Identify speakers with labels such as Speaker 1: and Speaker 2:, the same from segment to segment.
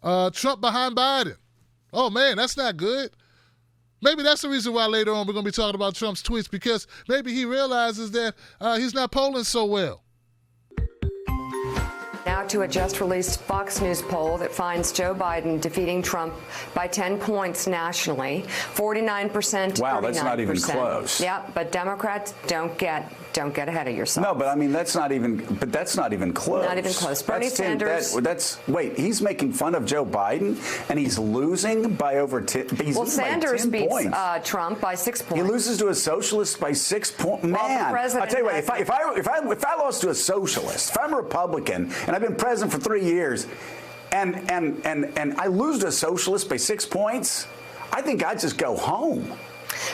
Speaker 1: Trump behind Biden. Oh, man, that's not good. Maybe that's the reason why later on we're going to be talking about Trump's tweets, because maybe he realizes that he's not polling so well.
Speaker 2: Now to a just-released Fox News poll that finds Joe Biden defeating Trump by 10 points nationally, 49%.
Speaker 3: Wow,
Speaker 2: 39%.
Speaker 3: that's not even close.
Speaker 2: Yeah, but Democrats don't get ahead of yourself.
Speaker 3: No, but I mean that's not even close.
Speaker 2: Not even close. Bernie Sanders.
Speaker 3: Wait, he's making fun of Joe Biden, and he's losing by over 10.
Speaker 2: Well, Sanders beats
Speaker 3: points.
Speaker 2: Trump by 6 points.
Speaker 3: He loses to a socialist by 6 points. Man, I'll tell you what. If I lost to a socialist, if I'm a Republican and I've been president for 3 years, and I lose to a socialist by 6 points, I think I'd just go home.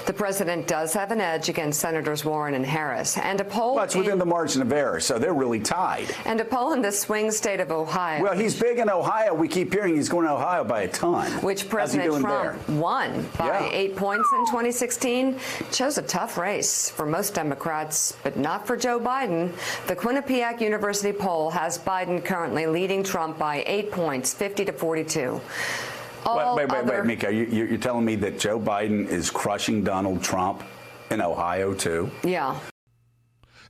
Speaker 2: The president does have an edge against Senators Warren and Harris. And a poll.
Speaker 3: Well, it's within the margin of error, so they're really tied.
Speaker 2: And a poll in the swing state of Ohio.
Speaker 3: Well, he's big in Ohio. We keep hearing he's going to Ohio by a ton.
Speaker 2: Which President Trump won by 8 points in 2016. Chose a tough race for most Democrats, but not for Joe Biden. The Quinnipiac University poll has Biden currently leading Trump by 8 points, 50-42.
Speaker 3: Wait, Mika, you're telling me that Joe Biden is crushing Donald Trump in Ohio, too?
Speaker 2: Yeah.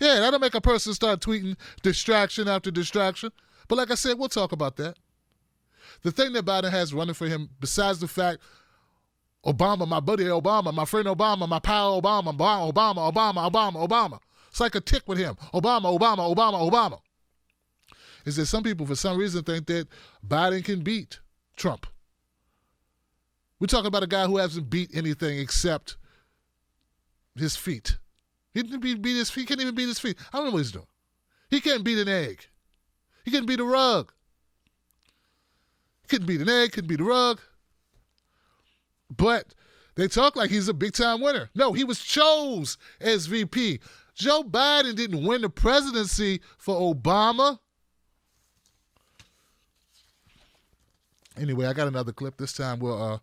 Speaker 1: Yeah, that'll make a person start tweeting distraction after distraction. But like I said, we'll talk about that. The thing that Biden has running for him, besides the fact Obama, my buddy Obama, my friend Obama, my pal Obama, Obama. It's like a tick with him. Obama. Is that some people, for some reason, think that Biden can beat Trump. We're talking about a guy who hasn't beat anything except his feet. He didn't beat his feet. He can't even beat his feet. I don't know what he's doing. He can't beat an egg. He can't beat a rug. He couldn't beat an egg, couldn't beat a rug. But they talk like he's a big-time winner. No, he was chose as VP. Joe Biden didn't win the presidency for Obama. Anyway, I got another clip. This time we'll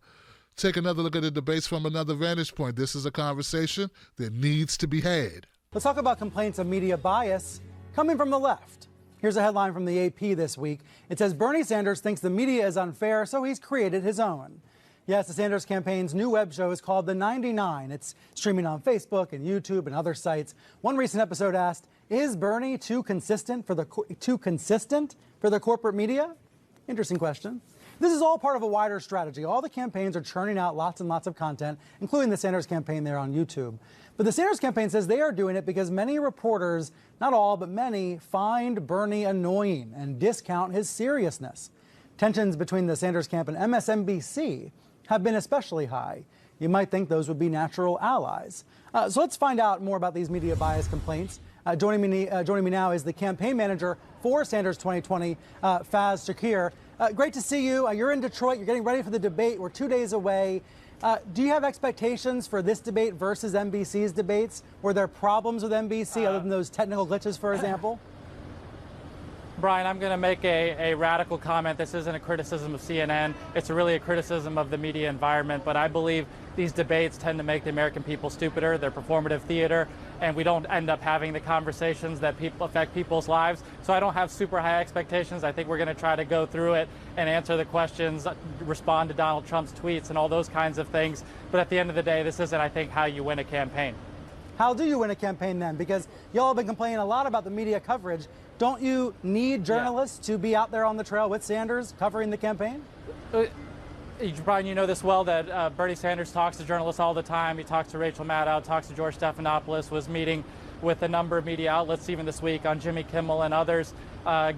Speaker 1: take another look at the debates from another vantage point. This is a conversation that needs to be had.
Speaker 4: Let's talk about complaints of media bias coming from the left. Here's a headline from the AP this week. It says Bernie Sanders thinks the media is unfair, so he's created his own. Yes, the Sanders campaign's new web show is called The 99. It's streaming on Facebook and YouTube and other sites. One recent episode asked, is Bernie too consistent for the corporate media? Interesting question. This is all part of a wider strategy. All the campaigns are churning out lots and lots of content, including the Sanders campaign there on YouTube. But the Sanders campaign says they are doing it because many reporters, not all, but many, find Bernie annoying and discount his seriousness. Tensions between the Sanders camp and MSNBC have been especially high. You might think those would be natural allies. So let's find out more about these media bias complaints. Joining me now is the campaign manager for Sanders 2020, Faz Shakir. Great to see you. You're in Detroit. You're getting ready for the debate. We're 2 days away. Do you have expectations for this debate versus NBC's debates? Were there problems with NBC other than those technical glitches, for example?
Speaker 5: Brian, I'm going to make a radical comment. This isn't a criticism of CNN. It's really a criticism of the media environment. But I believe these debates tend to make the American people stupider. They're performative theater, and we don't end up having the conversations that affect people's lives. So I don't have super high expectations. I think we're going to try to go through it and answer the questions, respond to Donald Trump's tweets and all those kinds of things. But at the end of the day, this isn't, I think, how you win a campaign.
Speaker 4: How do you win a campaign then? Because y'all have been complaining a lot about the media coverage. Don't you need journalists to be out there on the trail with Sanders covering the campaign?
Speaker 5: Brian, you know this well, that Bernie Sanders talks to journalists all the time. He talks to Rachel Maddow, talks to George Stephanopoulos, was meeting with a number of media outlets even this week on Jimmy Kimmel and others,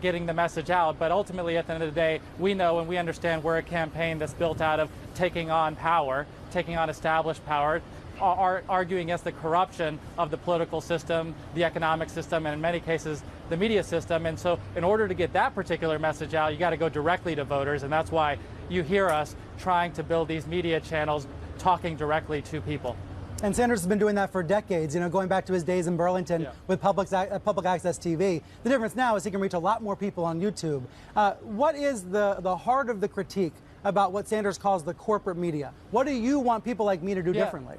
Speaker 5: getting the message out. But ultimately, at the end of the day, we know and we understand we're a campaign that's built out of taking on power, taking on established power, arguing against the corruption of the political system, the economic system, and in many cases, the media system. And so in order to get that particular message out, you got to go directly to voters. And that's why you hear us trying to build these media channels, talking directly to people.
Speaker 4: And Sanders has been doing that for decades, going back to his days in Burlington with public access TV. The difference now is he can reach a lot more people on YouTube. What is the heart of the critique about what Sanders calls the corporate media? What do you want people like me to do differently?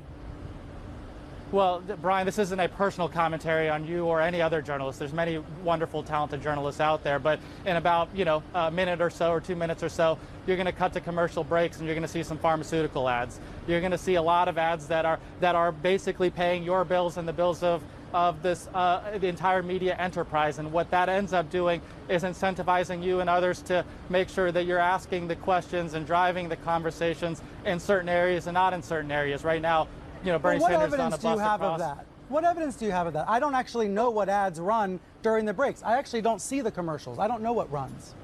Speaker 5: Well, Brian, this isn't a personal commentary on you or any other journalist. There's many wonderful, talented journalists out there. But in about, a minute or so or 2 minutes or so, you're going to cut to commercial breaks and you're going to see some pharmaceutical ads. You're going to see a lot of ads that are basically paying your bills and the bills of this the entire media enterprise. And what that ends up doing is incentivizing you and others to make sure that you're asking the questions and driving the conversations in certain areas and not in certain areas. Right now, Bernie Sanders is on a bus across. What evidence do you have of that?
Speaker 4: What evidence do you have of that? I don't actually know what ads run during the breaks. I actually don't see the commercials. I don't know what runs.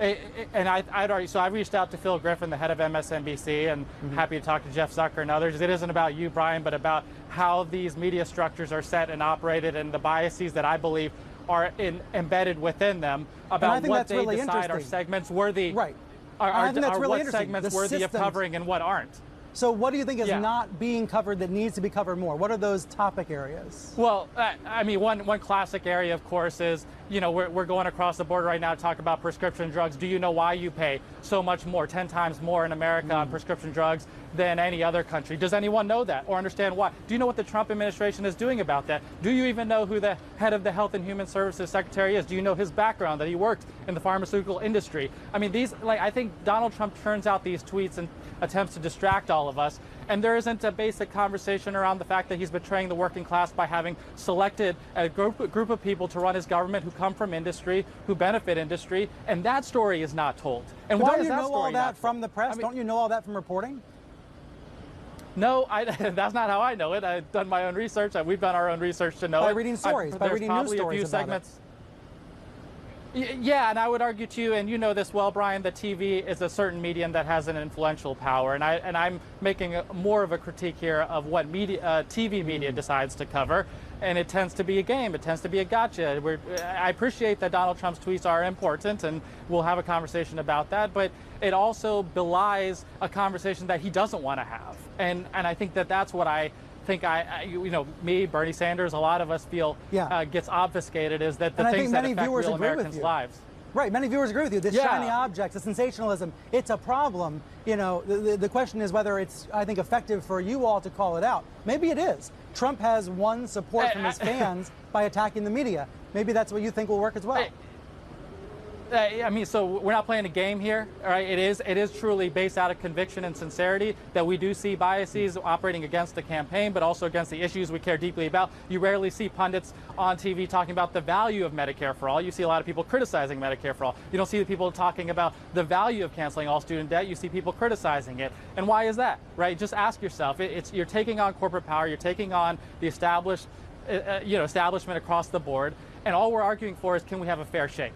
Speaker 5: And I'd already, so I reached out to Phil Griffin, the head of MSNBC, and happy to talk to Jeff Zucker and others. It isn't about you, Brian, but about how these media structures are set and operated and the biases that I believe are embedded within them about what they really decide are segments worthy.
Speaker 4: Right.
Speaker 5: Are what segments worthy of covering and what aren't.
Speaker 4: So what do you think is not being covered that needs to be covered more? What are those topic areas?
Speaker 5: Well, one classic area, of course, is, we're going across the border right now to talk about prescription drugs. Do you know why you pay so much more, 10 times more in America on prescription drugs than any other country? Does anyone know that or understand why? Do you know what the Trump administration is doing about that? Do you even know who the head of the Health and Human Services Secretary is? Do you know his background, that he worked in the pharmaceutical industry? I think Donald Trump turns out these tweets and attempts to distract all of us, and there isn't a basic conversation around the fact that he's betraying the working class by having selected a group of people to run his government who come from industry, who benefit industry, and that story is not told. And why
Speaker 4: don't you know all that from the press? Don't you know all that from reporting?
Speaker 5: No, that's not how I know it. I've done my own research. We've done our own research to know it.
Speaker 4: By reading stories, by reading news stories about it.
Speaker 5: Yeah, and I would argue to you, and you know this well, Brian, that TV is a certain medium that has an influential power, and I'm making more of a critique here of what TV media decides to cover, and it tends to be a game. It tends to be a gotcha. I appreciate that Donald Trump's tweets are important, and we'll have a conversation about that, but it also belies a conversation that he doesn't want to have, and I think that's what I think me, Bernie Sanders, a lot of us feel gets obfuscated is that the things that affect real Americans' lives.
Speaker 4: Right, many viewers agree with you. This shiny object, the sensationalism, it's a problem. The question is whether it's, I think, effective for you all to call it out. Maybe it is. Trump has won support from his fans by attacking the media. Maybe that's what you think will work as well.
Speaker 5: So we're not playing a game here, all right? It is truly based out of conviction and sincerity that we do see biases operating against the campaign, but also against the issues we care deeply about. You rarely see pundits on TV talking about the value of Medicare for all. You see a lot of people criticizing Medicare for all. You don't see the people talking about the value of canceling all student debt. You see people criticizing it. And why is that, right? Just ask yourself. You're taking on corporate power. You're taking on the establishment across the board. And all we're arguing for is, can we have a fair shake?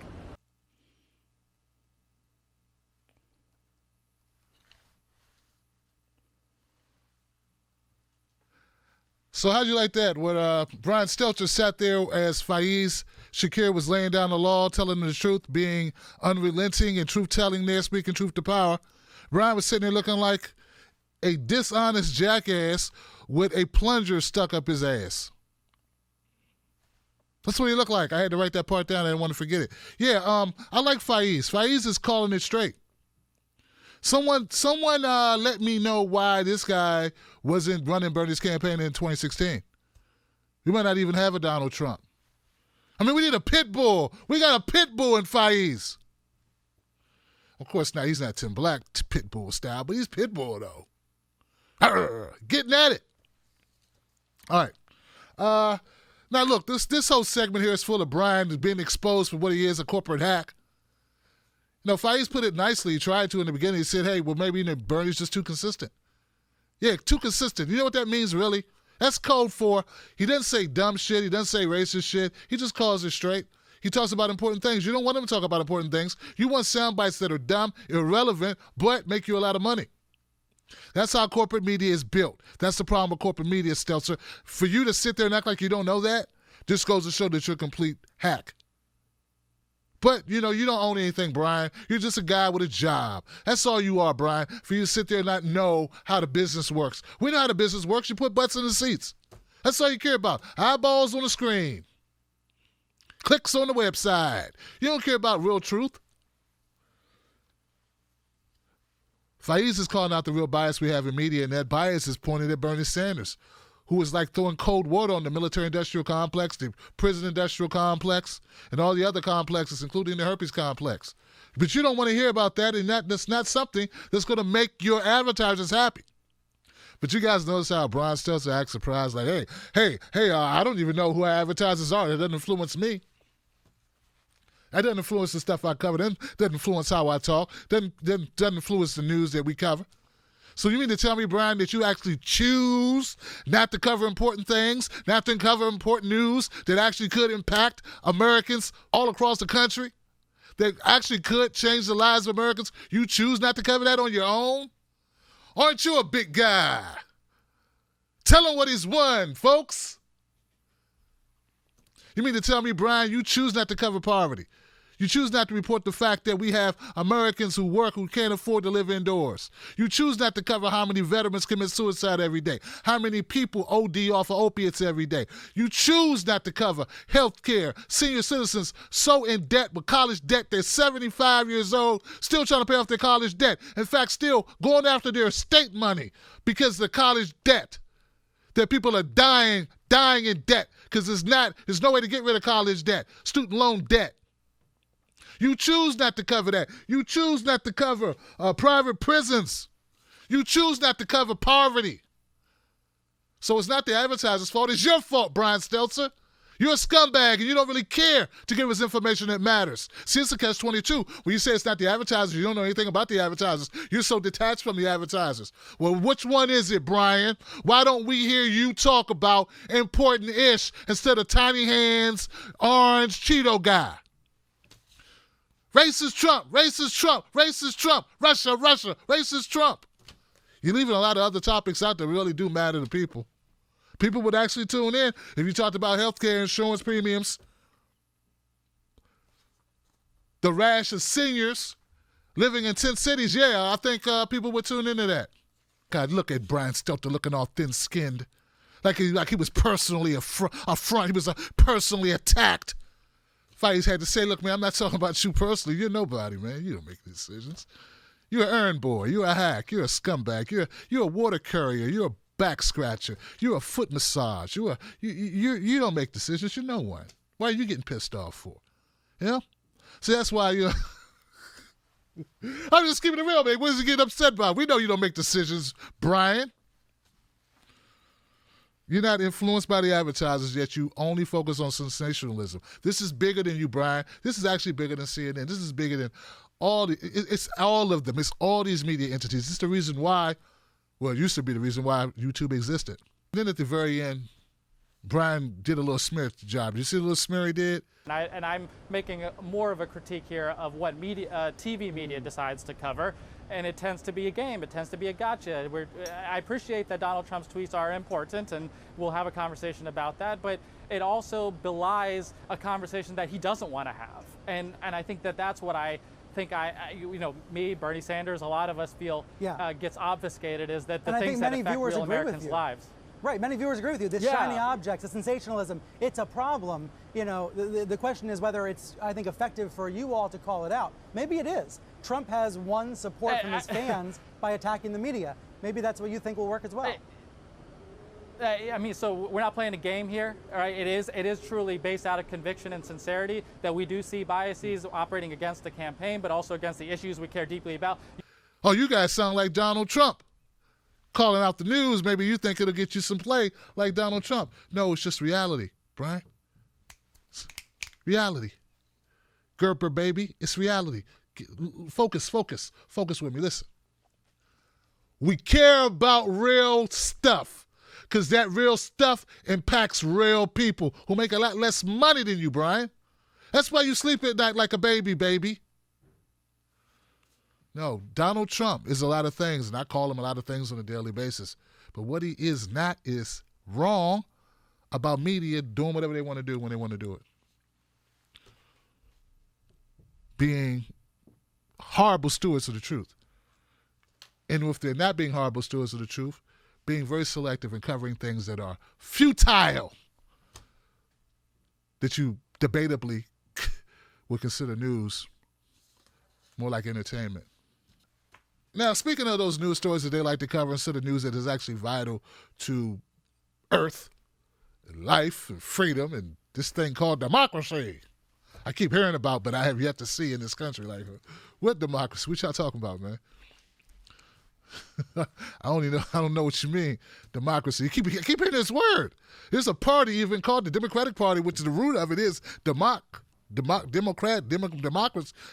Speaker 1: So how'd you like that? When Brian Stelter sat there as Faiz Shakir was laying down the law, telling the truth, being unrelenting and truth-telling there, speaking truth to power. Brian was sitting there looking like a dishonest jackass with a plunger stuck up his ass. That's what he looked like. I had to write that part down. I didn't want to forget it. Yeah, I like Faiz. Faiz is calling it straight. Someone let me know why this guy wasn't running Bernie's campaign in 2016. We might not even have a Donald Trump. We need a pit bull. We got a pit bull in Faiz. Of course, now he's not Tim Black pit bull style, but he's pit bull, though. Getting at it. All right. Now, look, this whole segment here is full of Brian being exposed for what he is, a corporate hack. Faiz put it nicely. He tried to in the beginning. He said, hey, well, maybe Bernie's just too consistent. Yeah, too consistent. You know what that means, really? That's code for he doesn't say dumb shit. He doesn't say racist shit. He just calls it straight. He talks about important things. You don't want him to talk about important things. You want sound bites that are dumb, irrelevant, but make you a lot of money. That's how corporate media is built. That's the problem with corporate media, Stelter. For you to sit there and act like you don't know that just goes to show that you're a complete hack. But, you don't own anything, Brian. You're just a guy with a job. That's all you are, Brian, for you to sit there and not know how the business works. We know how the business works. You put butts in the seats. That's all you care about. Eyeballs on the screen. Clicks on the website. You don't care about real truth. Faiz is calling out the real bias we have in media, and that bias is pointed at Bernie Sanders, who was like throwing cold water on the military-industrial complex, the prison-industrial complex, and all the other complexes, including the herpes complex. But you don't want to hear about that, and that's not something that's going to make your advertisers happy. But you guys notice how Brian Stelter acts surprised, like, hey, I don't even know who our advertisers are. It doesn't influence me. That doesn't influence the stuff I cover. That doesn't influence how I talk. Doesn't influence the news that we cover. So you mean to tell me, Brian, that you actually choose not to cover important things, not to cover important news that actually could impact Americans all across the country, that actually could change the lives of Americans? You choose not to cover that on your own? Aren't you a big guy? Tell him what he's won, folks. You mean to tell me, Brian, you choose not to cover poverty? You choose not to report the fact that we have Americans who work who can't afford to live indoors. You choose not to cover how many veterans commit suicide every day, how many people OD off of opiates every day. You choose not to cover health care, senior citizens so in debt with college debt, they're 75 years old, still trying to pay off their college debt. In fact, still going after their estate money because of the college debt. That people are dying in debt because there's no way to get rid of college debt, student loan debt. You choose not to cover that. You choose not to cover private prisons. You choose not to cover poverty. So it's not the advertiser's fault. It's your fault, Brian Stelter. You're a scumbag, and you don't really care to give us information that matters. See, it's a catch-22. When you say it's not the advertisers, you don't know anything about the advertisers. You're so detached from the advertisers. Well, which one is it, Brian? Why don't we hear you talk about important-ish instead of tiny hands, orange Cheeto guy? Racist Trump, racist Trump, racist Trump, Russia, racist Trump. You're leaving a lot of other topics out that really do matter to people. People would actually tune in if you talked about health care, insurance premiums, the rash of seniors living in 10 cities. Yeah, I think people would tune into that. God, look at Brian Stelter looking all thin-skinned, like he was personally affronted. He was personally attacked. Fighties had to say, look, man, I'm not talking about you personally. You're nobody, man. You don't make decisions. You're an errand boy. You're a hack. You're a scumbag. You're a water courier. You're a back scratcher. You're a foot massage. You don't make decisions. You're no one. Why are you getting pissed off for? You know? So that's why you're... I'm just keeping it real, man. What is he getting upset about? We know you don't make decisions, Brian. You're not influenced by the advertisers, yet you only focus on sensationalism. This is bigger than you, Brian. This is actually bigger than CNN. This is bigger than it's all of them. It's all these media entities. This is the reason why, well, it used to be the reason why YouTube existed. Then at the very end, Brian did a little smear job. Did you see the little smear he did?
Speaker 5: And I'm making more of a critique here of what TV media decides to cover, and it tends to be a game. It tends to be a gotcha. I appreciate that Donald Trump's tweets are important, and we'll have a conversation about that, but it also belies a conversation that he doesn't want to have. And I think that's what I think me, Bernie Sanders, a lot of us feel gets obfuscated, is that the things that affect real Americans' lives.
Speaker 4: Right, many viewers agree with you. This shiny objects, the sensationalism, it's a problem. You know, the question is whether it's, I think, effective for you all to call it out. Maybe it is. Trump has won support from his fans by attacking the media. Maybe that's what you think will work as well.
Speaker 5: I mean, so we're not playing a game here, all right? It is truly based out of conviction and sincerity that we do see biases operating against the campaign, but also against the issues we care deeply about.
Speaker 1: Oh, you guys sound like Donald Trump. Calling out the news, maybe you think it'll get you some play like Donald Trump. No, it's just reality, Brian. It's reality. Gerber, baby, it's reality. Focus with me. Listen. We care about real stuff because that real stuff impacts real people who make a lot less money than you, Brian. That's why you sleep at night like a baby. No, Donald Trump is a lot of things, and I call him a lot of things on a daily basis. But what he is not is wrong about media doing whatever they want to do when they want to do it. Being horrible stewards of the truth. And if they're not being horrible stewards of the truth, being very selective and covering things that are futile, that you debatably would consider news, more like entertainment. Now, speaking of those news stories that they like to cover instead of news that is actually vital to earth and life and freedom and this thing called democracy. I keep hearing about, but I have yet to see in this country. Like, what democracy? What y'all talking about, man? I don't know what you mean, democracy. You keep hearing this word. There's a party even called the Democratic Party, which is the root of it is democracy.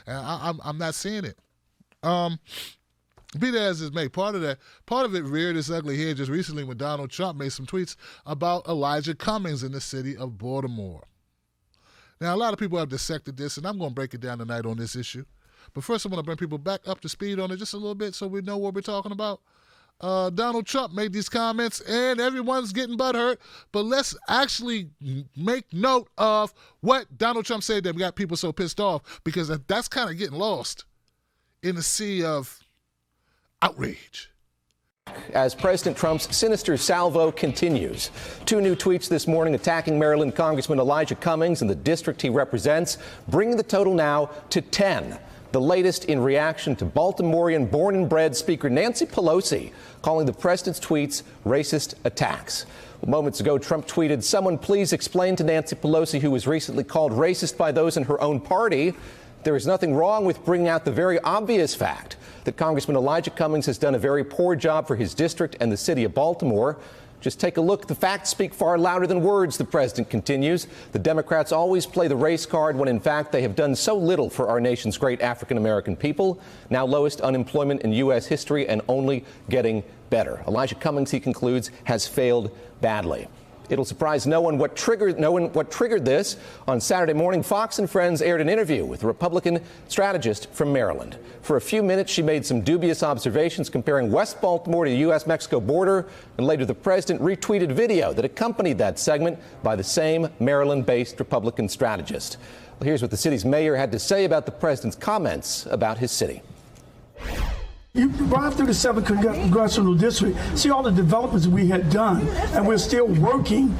Speaker 1: And I'm not seeing it. Be that as it may, part of it reared its ugly head just recently when Donald Trump made some tweets about Elijah Cummings in the city of Baltimore. Now, a lot of people have dissected this, and I'm going to break it down tonight on this issue. But first, I want to bring people back up to speed on it just a little bit so we know what we're talking about. Donald Trump made these comments, and everyone's getting butthurt. But let's actually make note of what Donald Trump said that got people so pissed off, because that's kind of getting lost in the sea of outrage.
Speaker 6: As President Trump's sinister salvo continues. 2 new tweets this morning attacking Maryland Congressman Elijah Cummings and the district he represents, bringing the total now to 10. The latest in reaction to Baltimorean born and bred Speaker Nancy Pelosi calling the president's tweets racist attacks. Moments ago, Trump tweeted, "Someone please explain to Nancy Pelosi, who was recently called racist by those in her own party, there is nothing wrong with bringing out the very obvious fact that Congressman Elijah Cummings has done a very poor job for his district and the city of Baltimore. Just take a look. The facts speak far louder than words," the president continues. The Democrats always play the race card when, in fact, they have done so little for our nation's great African-American people. Now lowest unemployment in U.S. history and only getting better. Elijah Cummings, he concludes, has failed badly. It'll surprise no one what triggered this. On Saturday morning, Fox and Friends aired an interview with a Republican strategist from Maryland. For a few minutes, she made some dubious observations comparing West Baltimore to the U.S.-Mexico border, and later the president retweeted video that accompanied that segment by the same Maryland-based Republican strategist. Well, here's what the city's mayor had to say about the president's comments about his city.
Speaker 7: You drive through the 7th Congressional District, see all the developments we had done, and we're still working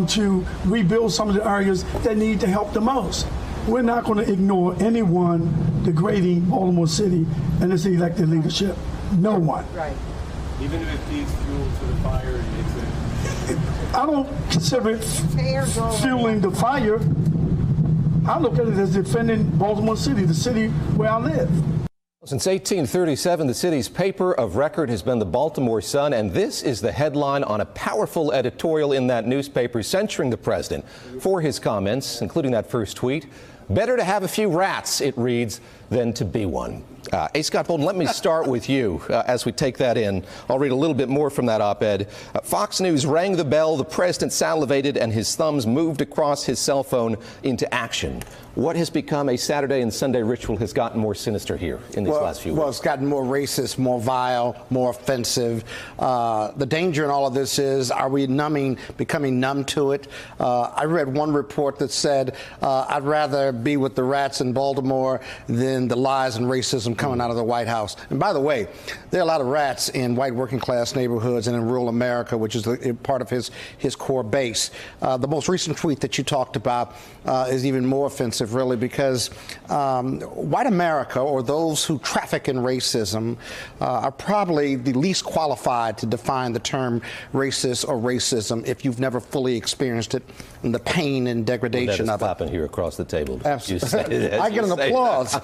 Speaker 7: to rebuild some of the areas that need the help the most. We're not going to ignore anyone degrading Baltimore City and its elected leadership. No one. Right.
Speaker 8: Even if it feeds fuel to the fire and makes it...
Speaker 7: I don't consider it fueling the fire. I look at it as defending Baltimore City, the city where I live.
Speaker 6: Since 1837, the city's paper of record has been the Baltimore Sun, and this is the headline on a powerful editorial in that newspaper censuring the president for his comments, including that first tweet. "Better to have a few rats," it reads, "than to be one." A. Scott Bolden, let me start with you as we take that in. I'll read a little bit more from that op-ed. Fox News rang the bell, the president salivated, and his thumbs moved across his cell phone into action. What has become a Saturday and Sunday ritual has gotten more sinister here in these last few weeks?
Speaker 9: Well, it's gotten more racist, more vile, more offensive. The danger in all of this is, are we becoming numb to it? I read one report that said, I'd rather be with the rats in Baltimore than the lies and racism coming out of the White House. And by the way, there are a lot of rats in white working class neighborhoods and in rural America, which is part of his core base. The most recent tweet that you talked about is even more offensive, really, because white America, or those who traffic in racism, are probably the least qualified to define the term racist or racism if you've never fully experienced it and the pain and degradation of it.
Speaker 6: Popping here across the table.
Speaker 9: Absolutely. I get an applause.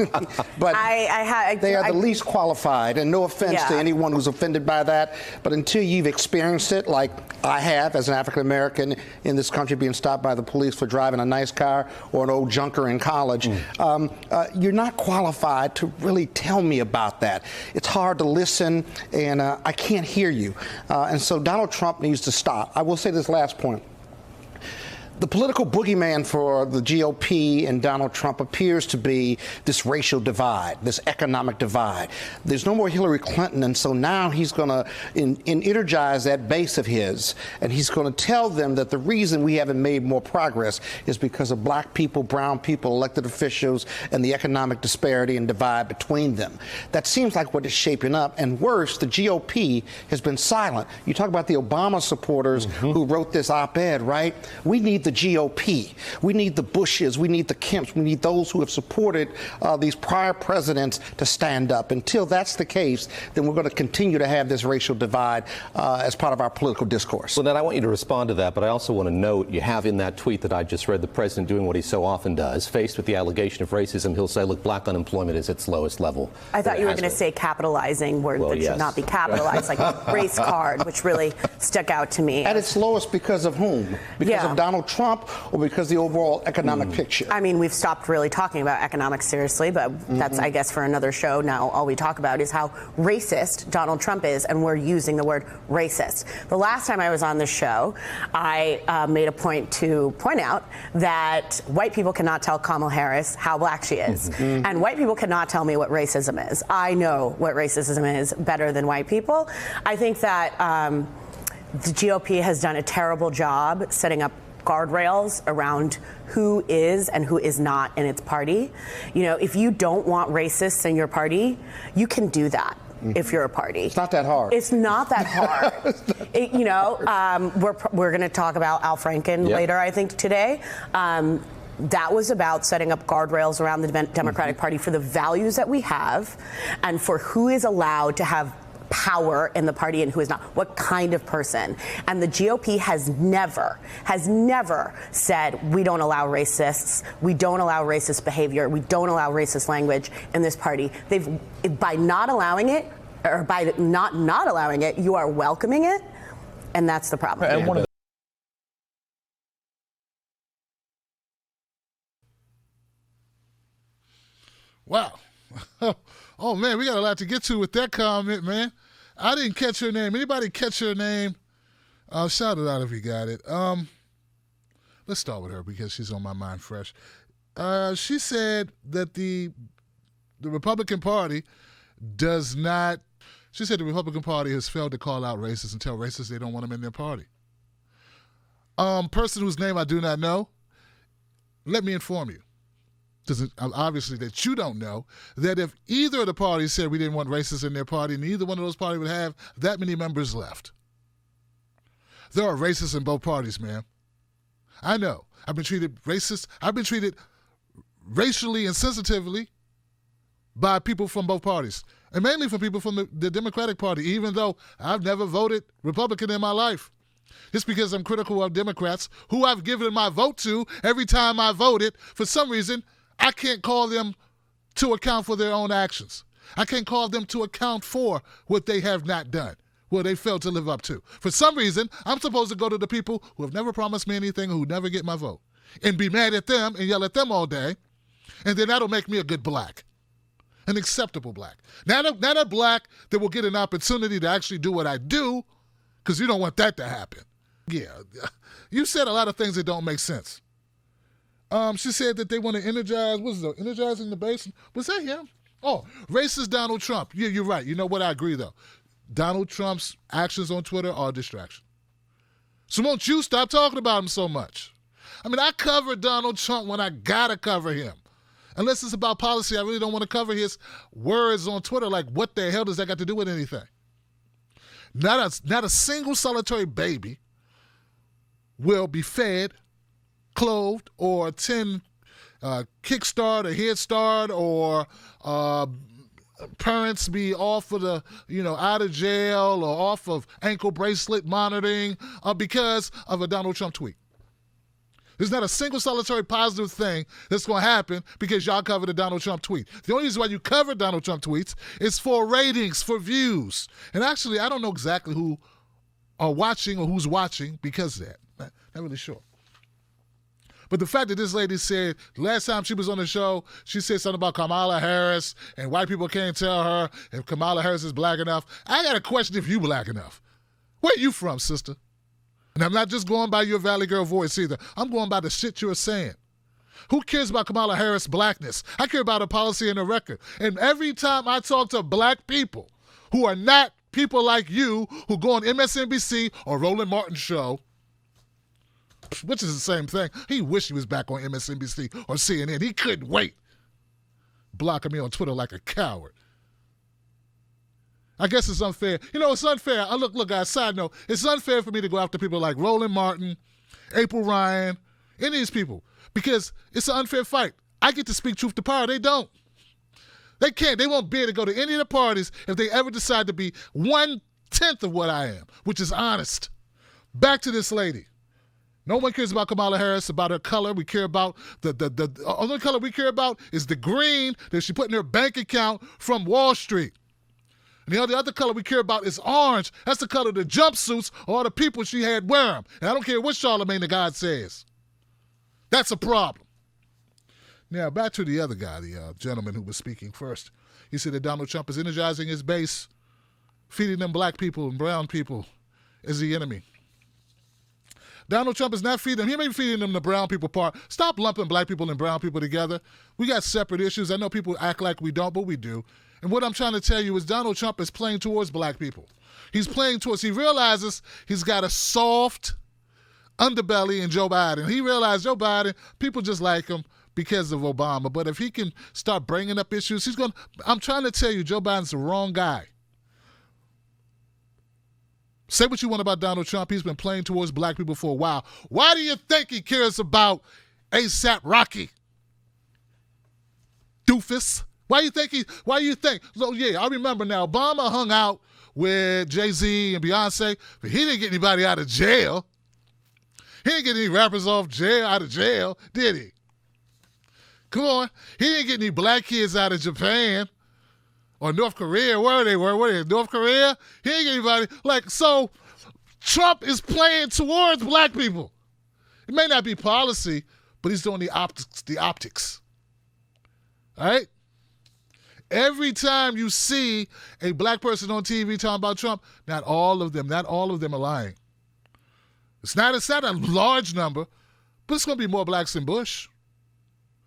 Speaker 9: But they are the least qualified, and no offense to anyone who's offended by that, but until you've experienced it, like I have as an African American in this country, being stopped by the police for driving a nice car or an old junker in college, you're not qualified to really tell me about that. It's hard to listen, and I can't hear you. And so Donald Trump needs to stop. I will say this last point. The political boogeyman for the GOP and Donald Trump appears to be this racial divide, this economic divide. There's no more Hillary Clinton, and so now he's going to energize that base of his, and he's going to tell them that the reason we haven't made more progress is because of black people, brown people, elected officials, and the economic disparity and divide between them. That seems like what is shaping up, and worse, the GOP has been silent. You talk about the Obama supporters who wrote this op-ed, right? We need need the GOP. We need the Bushes. We need the Kemps. We need those who have supported these prior presidents to stand up. Until that's the case, then we're going to continue to have this racial divide as part of our political discourse.
Speaker 6: Well, Ned, I want you to respond to that, but I also want to note you have in that tweet that I just read the president doing what he so often does. Faced with the allegation of racism, he'll say, look, black unemployment is its lowest level.
Speaker 10: I thought you were going to say capitalizing, word that should not be capitalized, like race card, which really stuck out to me.
Speaker 9: At its lowest because of whom? Because of Donald Trump or because the overall economic picture?
Speaker 10: I mean, we've stopped really talking about economics seriously, but that's, I guess, for another show. Now, all we talk about is how racist Donald Trump is, and we're using the word racist. The last time I was on this show, I made a point to point out that white people cannot tell Kamala Harris how black she is. And white people cannot tell me what racism is. I know what racism is better than white people. I think that the GOP has done a terrible job setting up guardrails around who is and who is not in its party. You know, if you don't want racists in your party, you can do that. If you're a party,
Speaker 9: it's not that hard.
Speaker 10: It's not that hard. We're going to talk about Al Franken later, I think, today. That was about setting up guardrails around the Democratic Party for the values that we have and for who is allowed to have power in the party and who is not, what kind of person. And the GOP has never said, we don't allow racists, we don't allow racist behavior, we don't allow racist language in this party. By not allowing it, or by not allowing it, you are welcoming it, and that's the problem.
Speaker 1: Wow. Oh, man, we got a lot to get to with that comment, man. I didn't catch her name. Anybody catch her name? Shout it out if you got it. Let's start with her because she's on my mind fresh. She said that the Republican Party does not, she said the Republican Party has failed to call out racists and tell racists they don't want them in their party. Person whose name I do not know, let me inform you. Obviously that you don't know, that if either of the parties said we didn't want racists in their party, neither one of those parties would have that many members left. There are racists in both parties, man. I know. I've been treated racist. I've been treated racially and sensitively by people from both parties, and mainly from people from the Democratic Party, even though I've never voted Republican in my life. It's because I'm critical of Democrats who I've given my vote to every time I voted. For some reason, I can't call them to account for their own actions. I can't call them to account for what they have not done, what they failed to live up to. For some reason, I'm supposed to go to the people who have never promised me anything, who never get my vote, and be mad at them and yell at them all day, and then that'll make me a good black, an acceptable black. Not a black that will get an opportunity to actually do what I do, because you don't want that to happen. Yeah, you said a lot of things that don't make sense. She said that they want to energize, energizing the base? Was that him? Oh, racist Donald Trump. Yeah, you're right. You know what? I agree, though. Donald Trump's actions on Twitter are a distraction. So won't you stop talking about him so much? I mean, I cover Donald Trump when I gotta cover him. Unless it's about policy, I really don't want to cover his words on Twitter. Like, what the hell does that got to do with anything? Not a single solitary baby will be fed, clothed, or attend Kickstart or Head Start, or parents be off of out of jail or off of ankle bracelet monitoring because of a Donald Trump tweet. There's not a single solitary positive thing that's going to happen because y'all covered a Donald Trump tweet. The only reason why you cover Donald Trump tweets is for ratings, for views. And actually, I don't know exactly who are watching or who's watching because of that. Not really sure. But the fact that this lady said, last time she was on the show, she said something about Kamala Harris and white people can't tell her if Kamala Harris is black enough. I got a question if you black enough. Where you from, sister? And I'm not just going by your Valley Girl voice either. I'm going by the shit you're saying. Who cares about Kamala Harris' blackness? I care about her policy and her record. And every time I talk to black people who are not people like you who go on MSNBC or Roland Martin's show, which is the same thing. He wished he was back on MSNBC or CNN. He couldn't wait. Blocking me on Twitter like a coward. I guess it's unfair. You know, it's unfair. Look, guys, side note. It's unfair for me to go after people like Roland Martin, April Ryan, any of these people, because it's an unfair fight. I get to speak truth to power. They don't. They can't. They won't be able to go to any of the parties if they ever decide to be 1/10 of what I am, which is honest. Back to this lady. No one cares about Kamala Harris, about her color. We care about the only color we care about is the green that she put in her bank account from Wall Street. And the other color we care about is orange. That's the color of the jumpsuits or all the people she had wear them. And I don't care what Charlamagne the God says. That's a problem. Now, back to the other guy, the gentleman who was speaking first. He said that Donald Trump is energizing his base, feeding them black people and brown people as the enemy. Donald Trump is not feeding them. He may be feeding them the brown people part. Stop lumping black people and brown people together. We got separate issues. I know people act like we don't, but we do. And what I'm trying to tell you is Donald Trump is playing towards black people. He realizes he's got a soft underbelly in Joe Biden. He realized Joe Biden, people just like him because of Obama. But if he can start bringing up issues, I'm trying to tell you, Joe Biden's the wrong guy. Say what you want about Donald Trump. He's been playing towards black people for a while. Why do you think he cares about ASAP Rocky? Doofus. Why do you think? So, yeah, I remember now, Obama hung out with Jay-Z and Beyonce, but he didn't get anybody out of jail. He didn't get any rappers out of jail, did he? Come on. He didn't get any black kids out of Japan or North Korea. Where they were? North Korea? He didn't get anybody. So Trump is playing towards black people. It may not be policy, but he's doing the optics. All right? Every time you see a black person on TV talking about Trump, not all of them are lying. It's not a large number, but it's going to be more blacks than Bush.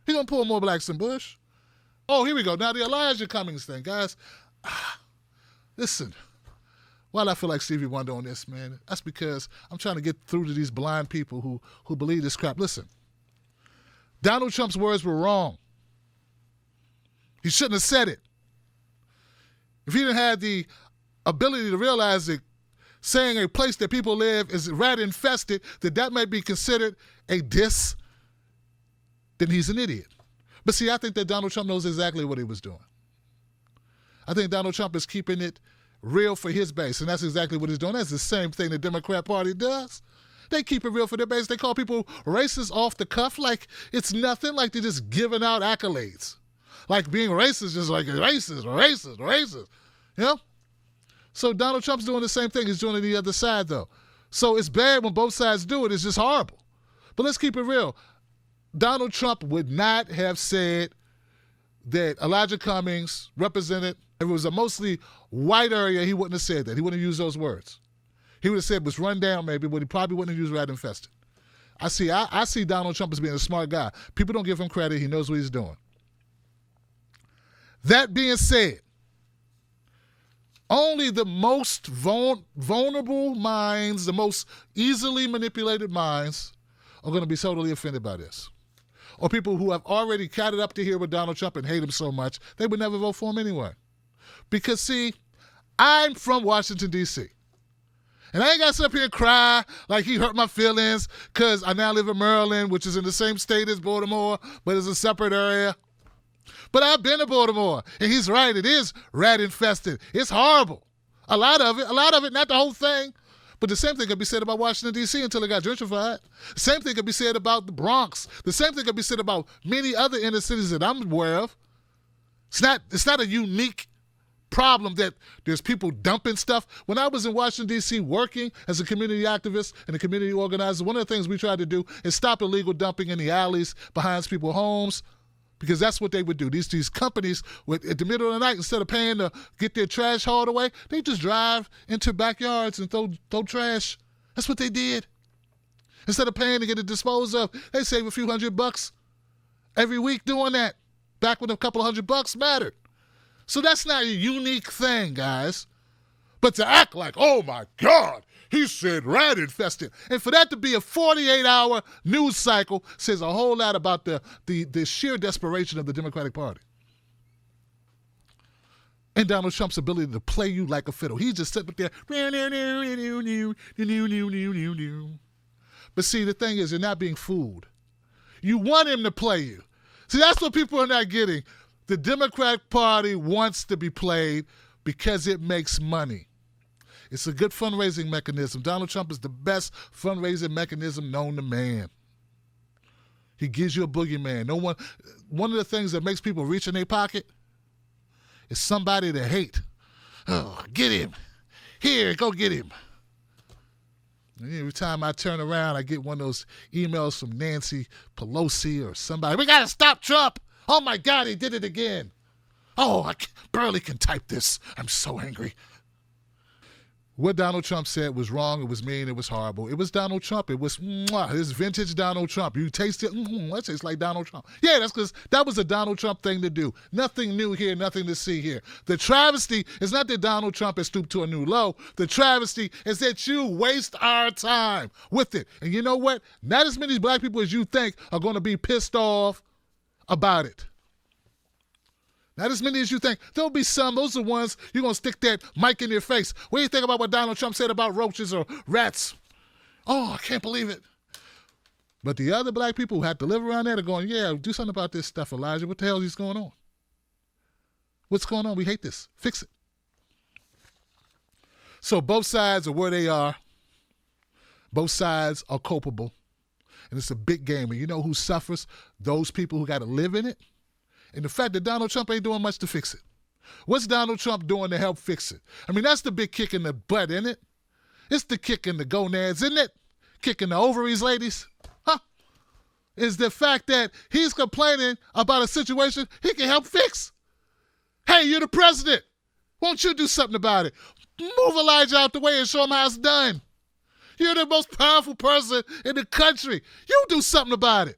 Speaker 1: He's going to pull more blacks than Bush. Oh, here we go. Now, the Elijah Cummings thing, guys. Listen, why do I feel like Stevie Wonder on this, man? That's because I'm trying to get through to these blind people who believe this crap. Listen, Donald Trump's words were wrong. He shouldn't have said it. If he didn't have the ability to realize that saying a place that people live is rat infested, that might be considered a diss, then he's an idiot. But see, I think that Donald Trump knows exactly what he was doing. I think Donald Trump is keeping it real for his base, and that's exactly what he's doing. That's the same thing the Democrat Party does. They keep it real for their base. They call people racist off the cuff like it's nothing, like they're just giving out accolades. Like being racist, just like racist. You know? So Donald Trump's doing the same thing. He's doing it the other side, though. So it's bad when both sides do it. It's just horrible. But let's keep it real. Donald Trump would not have said that Elijah Cummings represented, if it was a mostly white area, he wouldn't have said that. He wouldn't have used those words. He would have said it was run down maybe, but he probably wouldn't have used rat infested. I see Donald Trump as being a smart guy. People don't give him credit. He knows what he's doing. That being said, only the most vulnerable minds, the most easily manipulated minds are going to be totally offended by this. Or people who have already catted up to here with Donald Trump and hate him so much, they would never vote for him anyway. Because, see, I'm from Washington, D.C. And I ain't got to sit up here and cry like he hurt my feelings because I now live in Maryland, which is in the same state as Baltimore, but it's a separate area. But I've been to Baltimore, and he's right. It is rat-infested. It's horrible. A lot of it, not the whole thing. But the same thing could be said about Washington, D.C. until it got gentrified. The same thing could be said about the Bronx. The same thing could be said about many other inner cities that I'm aware of. It's not a unique problem that there's people dumping stuff. When I was in Washington, D.C. working as a community activist and a community organizer, one of the things we tried to do is stop illegal dumping in the alleys behind people's homes, because that's what they would do. These companies, at the middle of the night, instead of paying to get their trash hauled away, they just drive into backyards and throw trash. That's what they did. Instead of paying to get it disposed of, they save a few $100 every week doing that, back when a couple of $100 mattered. So that's not a unique thing, guys. But to act like, oh my God, he said rat infested. And for that to be a 48-hour news cycle says a whole lot about the sheer desperation of the Democratic Party. And Donald Trump's ability to play you like a fiddle. He's just sitting there. But see, the thing is, you're not being fooled. You want him to play you. See, that's what people are not getting. The Democratic Party wants to be played because it makes money. It's a good fundraising mechanism. Donald Trump is the best fundraising mechanism known to man. He gives you a boogeyman. One of the things that makes people reach in their pocket is somebody to hate. Oh, get him. Here, go get him. And every time I turn around, I get one of those emails from Nancy Pelosi or somebody. We got to stop Trump. Oh, my God, he did it again. Oh, I barely can type this. I'm so angry. What Donald Trump said was wrong. It was mean. It was horrible. It was Donald Trump. It was this vintage Donald Trump. You taste it. That tastes like Donald Trump. Yeah, that's because that was a Donald Trump thing to do. Nothing new here. Nothing to see here. The travesty is not that Donald Trump has stooped to a new low. The travesty is that you waste our time with it. And you know what? Not as many black people as you think are going to be pissed off about it. Not as many as you think. There'll be some. Those are the ones you're going to stick that mic in your face. What do you think about what Donald Trump said about roaches or rats? Oh, I can't believe it. But the other black people who have to live around there are going, yeah, do something about this stuff, Elijah. What the hell is going on? What's going on? We hate this. Fix it. So both sides are where they are. Both sides are culpable. And it's a big game. And you know who suffers? Those people who got to live in it. And the fact that Donald Trump ain't doing much to fix it. What's Donald Trump doing to help fix it? I mean, that's the big kick in the butt, isn't it? It's the kick in the gonads, isn't it? Kick in the ovaries, ladies. Huh? Is the fact that he's complaining about a situation he can help fix. Hey, you're the president. Won't you do something about it? Move Elijah out the way and show him how it's done. You're the most powerful person in the country. You do something about it.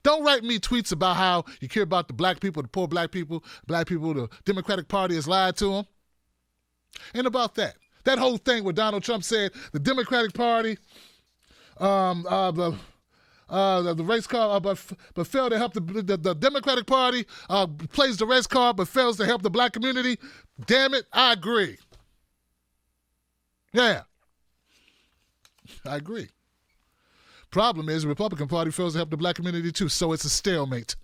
Speaker 1: Don't write me tweets about how you care about the black people, the poor black people, the Democratic Party has lied to them. And about that whole thing where Donald Trump said the Democratic Party, the race car, but failed to help the Democratic Party plays the race card but fails to help the black community. Damn it, I agree. Yeah, I agree. Problem is, the Republican Party fails to help the black community too, so it's a stalemate.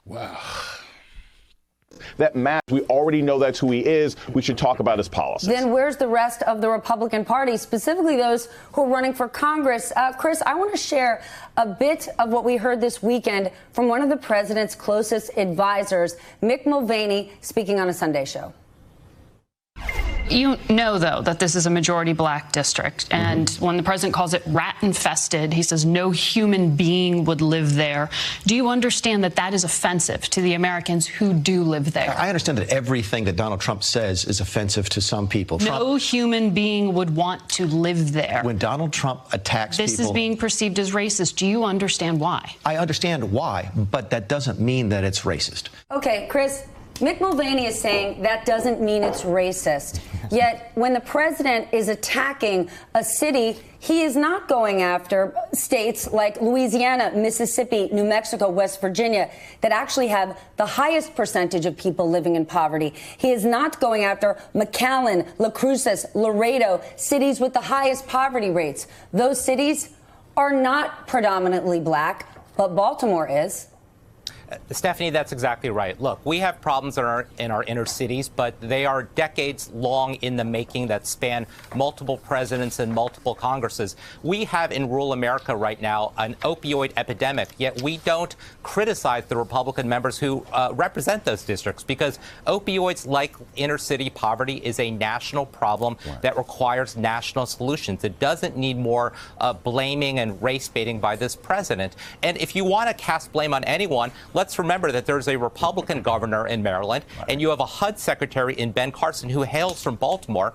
Speaker 1: Wow.
Speaker 11: That Matt, we already know that's who he is. We should talk about his policies.
Speaker 12: Then where's the rest of the Republican Party, specifically those who are running for Congress? Chris, I want to share a bit of what we heard this weekend from one of the president's closest advisors, Mick Mulvaney, speaking on a Sunday show.
Speaker 13: You know, though, that this is a majority black district. And when the president calls it rat infested, he says no human being would live there. Do you understand that that is offensive to the Americans who do live there?
Speaker 14: I understand that everything that Donald Trump says is offensive to some people.
Speaker 13: No human being would want to live there.
Speaker 14: When Donald Trump attacks
Speaker 13: people... This is being perceived as racist. Do you understand why?
Speaker 14: I understand why, but that doesn't mean that it's racist.
Speaker 12: Okay, Chris. Mick Mulvaney is saying that doesn't mean it's racist. Yet when the president is attacking a city, he is not going after states like Louisiana, Mississippi, New Mexico, West Virginia that actually have the highest percentage of people living in poverty. He is not going after McAllen, La Cruces, Laredo, cities with the highest poverty rates. Those cities are not predominantly black, but Baltimore is.
Speaker 15: Stephanie, that's exactly right. Look, we have problems in our inner cities, but they are decades long in the making that span multiple presidents and multiple Congresses. We have in rural America right now an opioid epidemic, yet we don't criticize the Republican members who represent those districts because opioids, like inner city poverty, is a national problem that requires national solutions. It doesn't need more blaming and race baiting by this president. And if you want to cast blame on anyone, let's remember that there's a Republican governor in Maryland, and you have a HUD secretary in Ben Carson who hails from Baltimore,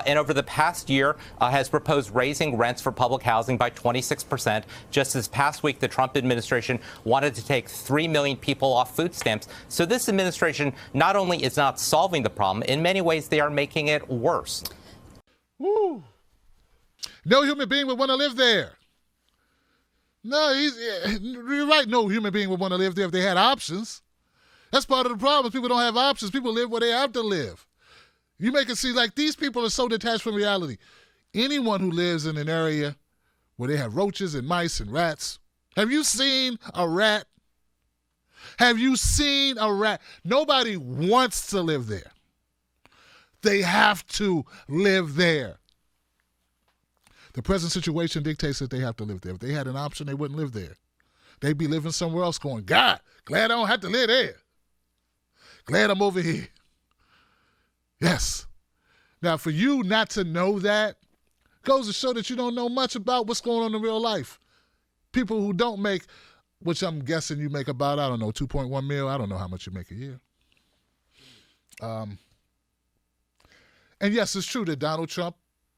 Speaker 15: and over the past year has proposed raising rents for public housing by 26%. Just this past week, the Trump administration wanted to take 3 million people off food stamps. So this administration not only is not solving the problem, in many ways they are making it worse.
Speaker 1: Woo. No human being would want to live there. No, you're right. No human being would want to live there if they had options. That's part of the problem. People don't have options. People live where they have to live. You make it seem like these people are so detached from reality. Anyone who lives in an area where they have roaches and mice and rats. Have you seen a rat? Have you seen a rat? Nobody wants to live there. They have to live there. The present situation dictates that they have to live there. If they had an option, they wouldn't live there. They'd be living somewhere else going, God, glad I don't have to live there. Glad I'm over here. Yes. Now, for you not to know that goes to show that you don't know much about what's going on in real life. People who don't make, which I'm guessing you make about, 2.1 mil. I don't know how much you make a year. And yes, it's true that Donald Trump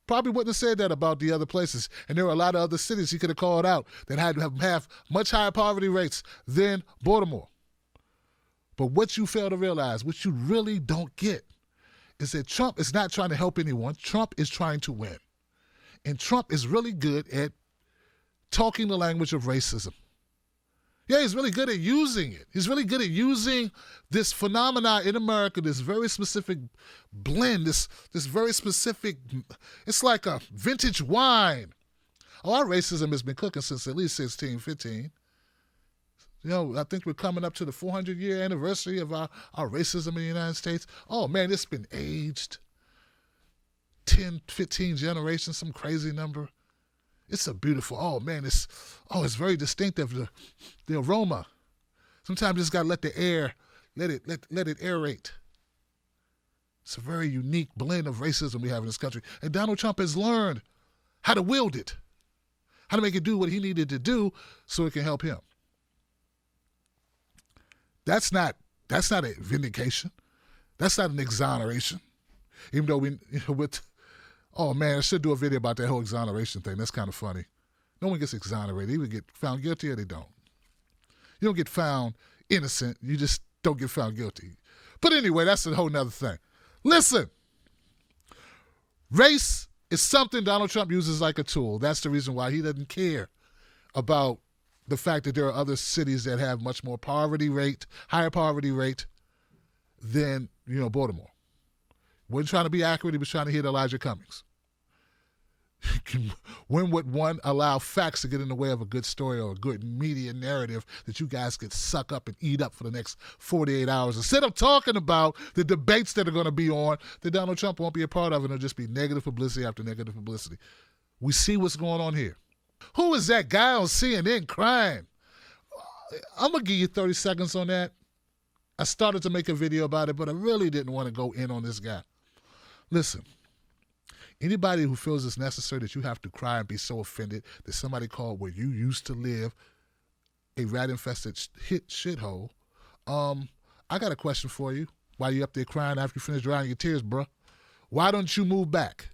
Speaker 1: probably wouldn't have said that about the other places. And there were a lot of other cities he could have called out that had to have much higher poverty rates than Baltimore. But what you fail to realize, what you really don't get, is that Trump is not trying to help anyone. Trump is trying to win. And Trump is really good at talking the language of racism. Yeah, he's really good at using it. He's really good at using this phenomenon in America, this very specific blend, this very specific, it's like a vintage wine. Oh, our racism has been cooking since at least 1615. I think we're coming up to the 400-year anniversary of our racism in the United States. Oh, man, it's been aged 10, 15 generations, some crazy number. It's a beautiful, it's very distinctive, the aroma. Sometimes you just got to let the air, let it aerate. It's a very unique blend of racism we have in this country. And Donald Trump has learned how to wield it, how to make it do what he needed to do so it can help him. That's not a vindication. That's not an exoneration. Even though I should do a video about that whole exoneration thing. That's kind of funny. No one gets exonerated. They either get found guilty or they don't. You don't get found innocent. You just don't get found guilty. But anyway, that's a whole nother thing. Listen, race is something Donald Trump uses like a tool. That's the reason why he doesn't care about the fact that there are other cities that have much more higher poverty rate than, Baltimore. Wasn't trying to be accurate. He was trying to hit Elijah Cummings. When would one allow facts to get in the way of a good story or a good media narrative that you guys could suck up and eat up for the next 48 hours? Instead of talking about the debates that are going to be on, that Donald Trump won't be a part of, and it'll just be negative publicity after negative publicity. We see what's going on here. Who is that guy on CNN crying? I'm going to give you 30 seconds on that. I started to make a video about it, but I really didn't want to go in on this guy. Listen, anybody who feels it's necessary that you have to cry and be so offended that somebody called where you used to live a rat-infested shithole, I got a question for you. While you're up there crying after you finish drying your tears, bruh, why don't you move back?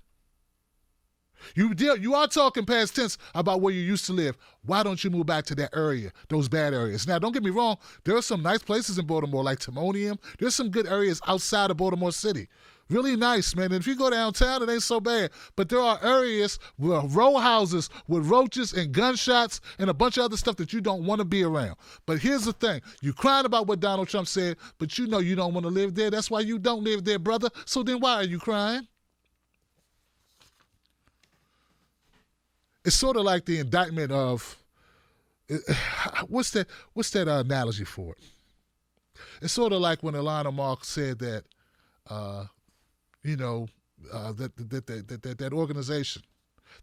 Speaker 1: You are talking past tense about where you used to live. Why don't you move back to that area, those bad areas? Now, don't get me wrong. There are some nice places in Baltimore, like Timonium. There's some good areas outside of Baltimore City. Really nice, man. And if you go downtown, it ain't so bad. But there are areas where row houses with roaches and gunshots and a bunch of other stuff that you don't want to be around. But here's the thing. You crying about what Donald Trump said, but you know you don't want to live there. That's why you don't live there, brother. So then why are you crying? It's sort of like the indictment of, what's that analogy for it? It's sort of like when Ilana Mark said that,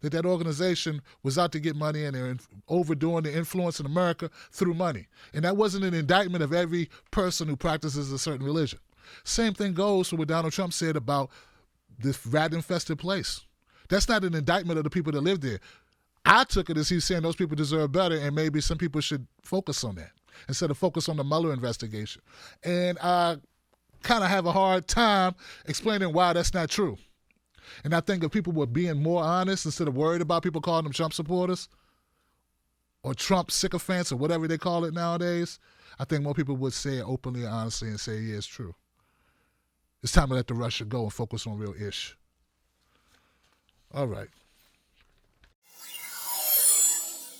Speaker 1: that organization was out to get money and they're overdoing the influence in America through money. And that wasn't an indictment of every person who practices a certain religion. Same thing goes for what Donald Trump said about this rat-infested place. That's not an indictment of the people that live there. I took it as he's saying those people deserve better, and maybe some people should focus on that instead of focus on the Mueller investigation. And I kind of have a hard time explaining why that's not true. And I think if people were being more honest instead of worried about people calling them Trump supporters or Trump sycophants or whatever they call it nowadays, I think more people would say it openly and honestly and say, yeah, it's true. It's time to let the Russia go and focus on real ish. All right.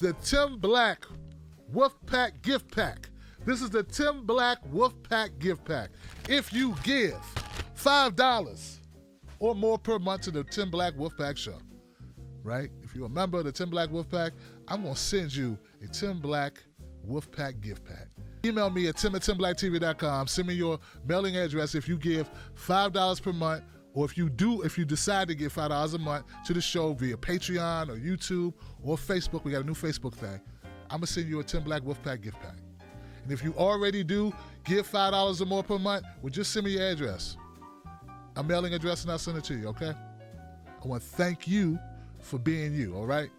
Speaker 1: The Tim Black Wolfpack Gift Pack. This is the Tim Black Wolfpack Gift Pack. If you give $5 or more per month to the Tim Black Wolfpack Show, right? If you're a member of the Tim Black Wolf Pack, I'm going to send you a Tim Black Wolf Pack gift pack. Email me at tim@timblacktv.com. Send me your mailing address if you give $5 per month, or if you decide to give $5 a month to the show via Patreon or YouTube or Facebook. We got a new Facebook thing. I'm going to send you a Tim Black Wolf Pack gift pack. And if you already do give $5 or more per month, well, just send me your address, a mailing address, and I'll send it to you, okay? I want to thank you for being you, all right?